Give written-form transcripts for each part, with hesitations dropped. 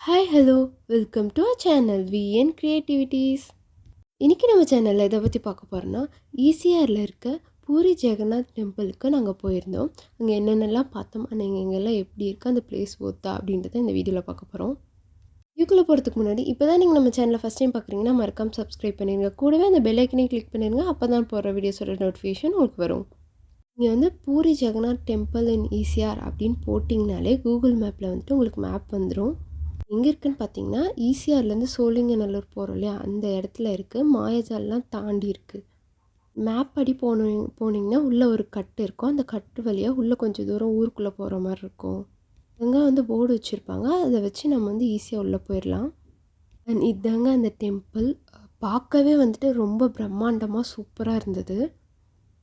Hi hello welcome to our channel VN creativities. இன்றைக்கி நம்ம சேனலில் இதை பற்றி பார்க்க போகிறோன்னா ஈசிஆரில் இருக்க பூரி ஜெகநாத் டெம்பிளுக்கு நாங்கள் போயிருந்தோம். அங்கே என்னென்னலாம் பார்த்தோம், அங்கே எங்கெல்லாம் எப்படி இருக்குது, அந்த பிளேஸ் ஓத்தா அப்படின்றத இந்த வீடியோவில் பார்க்க போகிறோம். வீடியோக்குள்ளே போகிறதுக்கு முன்னாடி இப்போ தான் நீங்கள் நம்ம சேனலை ஃபஸ்ட் டைம் பார்க்குறீங்கன்னா மறக்காம சப்ஸ்கிரைப் பண்ணிடுங்க. கூடவே அந்த பெல் ஐக்கனையும் கிளிக் பண்ணிடுங்க. அப்போ தான் போடுற வீடியோஸோட நோட்டிஃபிகேஷன் உங்களுக்கு வரும். இங்கே வந்து Puri Jagannath temple in ECR அப்படின்னு போட்டிங்கனாலே கூகுள் மேப்பில் வந்துட்டு உங்களுக்கு மேப் வந்துடும். எங்கே இருக்குதுன்னு பார்த்தீங்கன்னா ஈசிஆர்லேருந்து சோழிங்கநல்லூர் போகிறோம் இல்லையா, அந்த இடத்துல இருக்குது. மாயாஜால்லாம் தாண்டி இருக்குது. மேப் படி போனீங்கன்னா உள்ளே ஒரு கட்டு இருக்கும். அந்த கட்டு வழியாக உள்ளே கொஞ்சம் தூரம் ஊருக்குள்ளே போகிற மாதிரி இருக்கும். அங்கே வந்து போர்டு வச்சுருப்பாங்க. அதை வச்சு நம்ம வந்து ஈஸியாக உள்ளே போயிடலாம். அண்ட் இதாங்க அந்த டெம்பிள். பார்க்கவே வந்துட்டு ரொம்ப பிரம்மாண்டமாக சூப்பராக இருந்தது.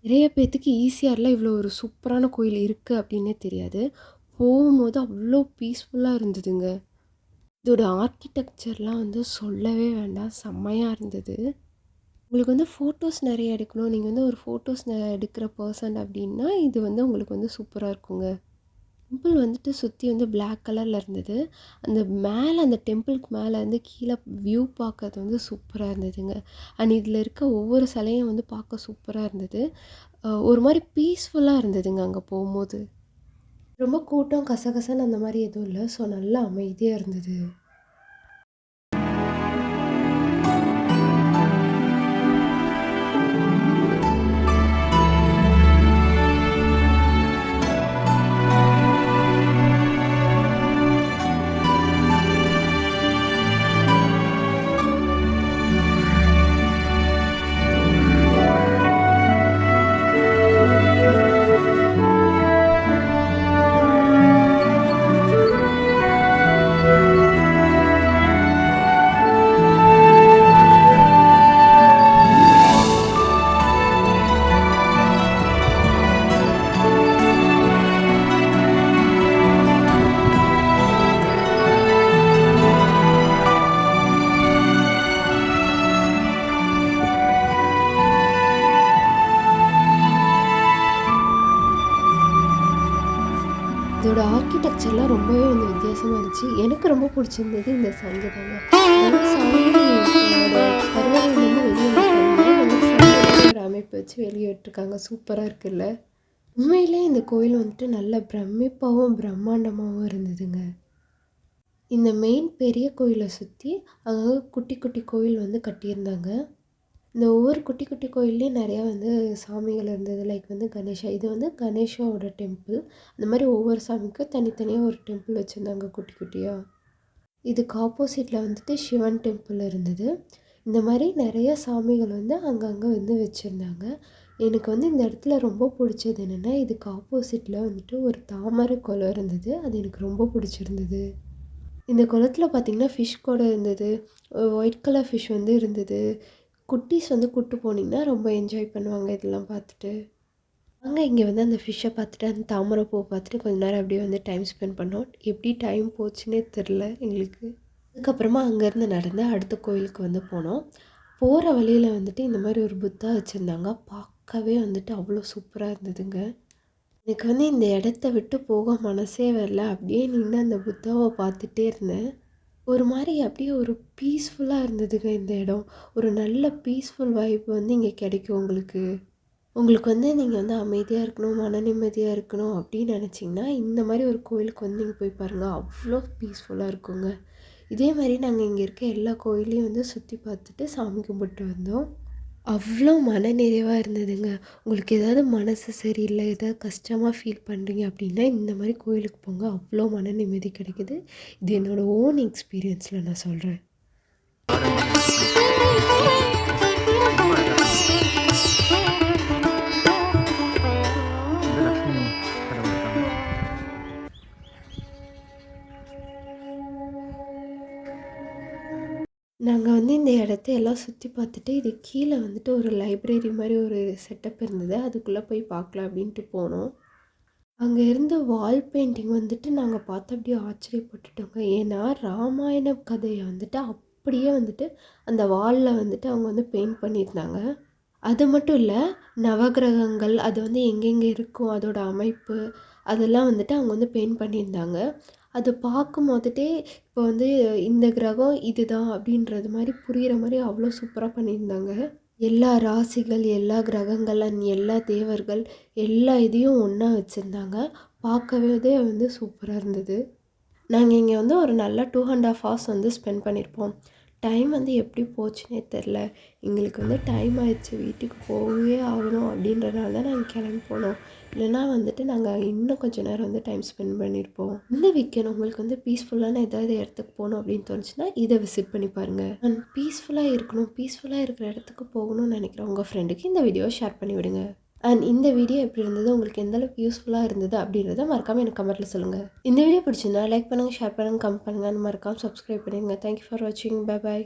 நிறைய பேர்த்துக்கு ஈசிஆரில் இவ்வளோ ஒரு சூப்பரான கோயில் இருக்குது அப்படின்னே தெரியாது. போகும்போது அவ்வளோ பீஸ்ஃபுல்லாக இருந்ததுங்க. இதோட ஆர்கிடெக்சர்லாம் வந்து சொல்லவே வேண்டாம், செம்மையாக இருந்தது. உங்களுக்கு வந்து ஃபோட்டோஸ் நிறைய எடுக்கணும், நீங்கள் வந்து ஒரு ஃபோட்டோஸ் எடுக்கிற பர்சன் அப்படின்னா இது வந்து உங்களுக்கு வந்து சூப்பராக இருக்குங்க. டெம்பிள் வந்துட்டு சுற்றி வந்து பிளாக் கலரில் இருந்தது. அந்த மேலே அந்த டெம்பிளுக்கு மேலே வந்து கீழே வியூ பார்க்கறது வந்து சூப்பராக இருந்ததுங்க. அண்ட் இதில் இருக்க ஒவ்வொரு சிலையும் வந்து பார்க்க சூப்பராக இருந்தது. ஒரு மாதிரி பீஸ்ஃபுல்லாக இருந்ததுங்க அங்கே போகும்போது. ரொம்ப கூட்டம் கசகசன்னு அந்த மாதிரி எதுவும் இல்லை. ஸோ நல்லா அமைதியாக இருந்தது. இதோட ஆர்கிடெக்சர்லாம் ரொம்பவே வந்து வித்தியாசமாக இருந்துச்சு. எனக்கு ரொம்ப பிடிச்சிருந்தது இந்த சங்கு தாங்க. கருவறையிலேருந்து வெளியே ஒரு அமைப்பு வச்சு வெளியே விட்டுருக்காங்க. சூப்பராக இருக்குல்ல. உண்மையிலே இந்த கோயில் வந்துட்டு நல்ல பிரமிப்பாகவும் பிரம்மாண்டமாகவும் இருந்ததுங்க. இந்த மெயின் பெரிய கோயிலை சுற்றி அங்கே குட்டி குட்டி கோயில் வந்து கட்டியிருந்தாங்க. இந்த ஒவ்வொரு குட்டி குட்டி கோயில்லையும் நிறையா வந்து சாமிகள் இருந்தது. லைக் வந்து கணேஷா, இது வந்து கணேஷாவோட டெம்பிள். அந்த மாதிரி ஒவ்வொரு சாமிக்கும் தனித்தனியாக ஒரு டெம்பிள் வச்சுருந்தாங்க குட்டி குட்டியாக. இதுக்கு ஆப்போசிட்டில் வந்துட்டு சிவன் டெம்பிள் இருந்தது. இந்த மாதிரி நிறைய சாமிகள் வந்து அங்கங்கே வந்து வச்சுருந்தாங்க. எனக்கு வந்து இந்த இடத்துல ரொம்ப பிடிச்சது என்னென்னா, இதுக்கு ஆப்போசிட்டில் வந்துட்டு ஒரு தாமரை குளம் இருந்தது. அது எனக்கு ரொம்ப பிடிச்சிருந்தது. இந்த குளத்தில் பார்த்திங்கன்னா ஃபிஷ் கூட இருந்தது. ஒயிட் கலர் ஃபிஷ் வந்து இருந்தது. குட்டீஸ் வந்து கூப்பிட்டு போனீங்கன்னா ரொம்ப என்ஜாய் பண்ணுவாங்க இதெல்லாம் பார்த்துட்டு. அங்கே இங்கே வந்து அந்த ஃபிஷ்ஷை பார்த்துட்டு அந்த தாமரை பூ பார்த்துட்டு கொஞ்ச நேரம் அப்படியே வந்து டைம் ஸ்பெண்ட் பண்ணோம். எப்படி டைம் போச்சுன்னே தெரில எங்களுக்கு. அதுக்கப்புறமா அங்கேருந்து நடந்து அடுத்த கோயிலுக்கு வந்து போனோம். போகிற வழியில் வந்துட்டு இந்த மாதிரி ஒரு புத்தா வச்சுருந்தாங்க. பார்க்கவே வந்துட்டு அவ்வளோ சூப்பராக இருந்ததுங்க. எனக்கு வந்து இந்த இடத்த விட்டு போக மனசே வரல. அப்படியே நின்று அந்த புத்தாவை பார்த்துட்டே இருந்தேன். ஒரு மாதிரி அப்படியே ஒரு பீஸ்ஃபுல்லாக இருந்ததுங்க இந்த இடம். ஒரு நல்ல பீஸ்ஃபுல் வைப் வந்து இங்கே கிடைக்கும் உங்களுக்கு. உங்களுக்கு வந்து நீங்கள் வந்து அமைதியாக இருக்கணும், மன நிம்மதியாக இருக்கணும் அப்படின்னு நினச்சிங்கன்னா இந்த மாதிரி ஒரு கோயிலுக்கு வந்து நீங்கள் போய் பாருங்கள். அவ்வளோ பீஸ்ஃபுல்லாக இருக்குங்க. இதே மாதிரி நாங்கள் இங்கே இருக்க எல்லா கோயிலையும் வந்து சுற்றி பார்த்துட்டு சாமி கும்பிட்டு வந்தோம். அவ்வளோ மனநிறைவாக இருந்ததுங்க. உங்களுக்கு ஏதாவது மனசு சரியில்லை, ஏதாவது கஷ்டமாக ஃபீல் பண்ணுறீங்க அப்படின்னா இந்த மாதிரி கோயிலுக்கு போங்க. அவ்வளோ மன நிம்மதி கிடைக்குது. இது என்னோடய ஓன் எக்ஸ்பீரியன்ஸில் நான் சொல்கிறேன். நாங்கள் வந்து இந்த இடத்த எல்லாம் சுற்றி பார்த்துட்டு இது கீழே வந்துட்டு ஒரு லைப்ரரி மாதிரி ஒரு செட்டப் இருந்தது. அதுக்குள்ளே போய் பார்க்கலாம் அப்படின்ட்டு போனோம். அங்கே இருந்த வால் பெயிண்டிங் வந்துட்டு நாங்கள் பார்த்து அப்படியே ஆச்சரியப்பட்டுட்டோங்க. ஏன்னா ராமாயண கதையை வந்துட்டு அப்படியே வந்துட்டு அந்த வாலில் வந்துட்டு அவங்க வந்து பெயிண்ட் பண்ணியிருந்தாங்க. அது மட்டும் இல்லை, நவகிரகங்கள் அது வந்து எங்கெங்கே இருக்கும் அதோட அமைப்பு அதெல்லாம் வந்துட்டு அவங்க வந்து பெயிண்ட் பண்ணியிருந்தாங்க. அது பார்க்கும்போதுட்டே இப்போ வந்து இந்த கிரகம் இதுதான் அப்படின்றது மாதிரி புரிகிற மாதிரி அவ்வளோ சூப்பராக பண்ணியிருந்தாங்க. எல்லா ராசிகள், எல்லா கிரகங்கள் அண்ட் எல்லா தேவர்கள் எல்லா இதையும் ஒன்றா வச்சுருந்தாங்க. பார்க்கவே வந்து சூப்பராக இருந்தது. நாங்கள் இங்கே வந்து ஒரு நல்ல 2½ ஹவர்ஸ் வந்து ஸ்பெண்ட் பண்ணியிருப்போம். டைம் வந்து எப்படி போச்சுன்னே தெரில. எங்களுக்கு வந்து டைம் ஆயிடுச்சு, வீட்டுக்கு போகவே ஆகணும் அப்படின்றனால தான் நாங்கள் கிளம்பி போனோம். இல்லைனா வந்துட்டு நாங்கள் இன்னும் கொஞ்சம் நேரம் வந்து டைம் ஸ்பெண்ட் பண்ணியிருப்போம். இந்த வீக்கெண்ட் உங்களுக்கு வந்து பீஸ்ஃபுல்லான ஏதாவது இடத்துக்கு போகணும் அப்படின்னு தோணுச்சுன்னா இதை விசிட் பண்ணி பாருங்கள். அண்ட் பீஸ்ஃபுல்லாக இருக்கணும், பீஸ்ஃபுல்லாக இருக்கிற இடத்துக்கு போகணும்னு நினைக்கிற உங்கள் ஃப்ரெண்டுக்கு இந்த வீடியோவை ஷேர் பண்ணி விடுங்க. அண்ட் இந்த வீடியோ எப்படி இருந்தது, உங்களுக்கு எந்த அளவுக்கு யூஸ்ஃபுல்லாக இருந்தது அப்படின்றத மறக்காமல் எனக்கு கமெண்ட்டில் சொல்லுங்கள். இந்த வீடியோ பிடிச்சிருந்தா லைக் பண்ணுங்கள், ஷேர் பண்ணுங்கள், கமெண்ட் பண்ணுங்கள், மறக்காமல் சப்ஸ்கிரைப் பண்ணிடுங்க. தேங்க்யூ ஃபார் வாட்சிங். Bye bye.